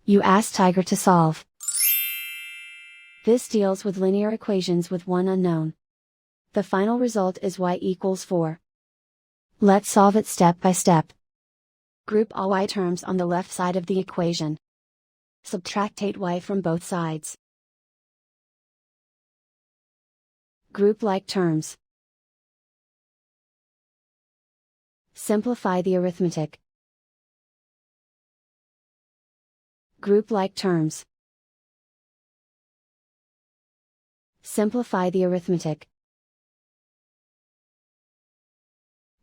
You ask Tiger to solve. This deals with linear equations with one unknown. The final result is y equals 4. Let's solve it step by step. Group all y terms on the left side of the equation. Subtract 8y from both sides. Group like terms. Simplify the arithmetic. Group like terms. Simplify the arithmetic.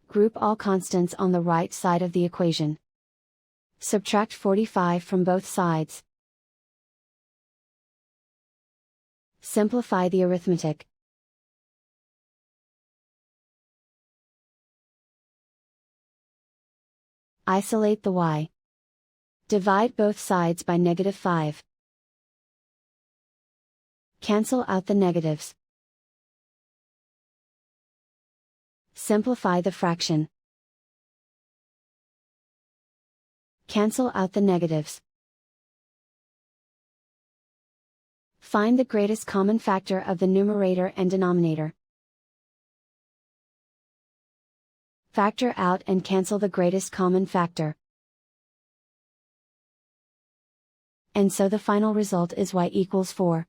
Group all constants on the right side of the equation. Subtract 45 from both sides. Simplify the arithmetic. Isolate the y. Divide both sides by -5. Cancel out the negatives. Simplify the fraction. Cancel out the negatives. Find the greatest common factor of the numerator and denominator. Factor out and cancel the greatest common factor. And so the final result is y equals 4.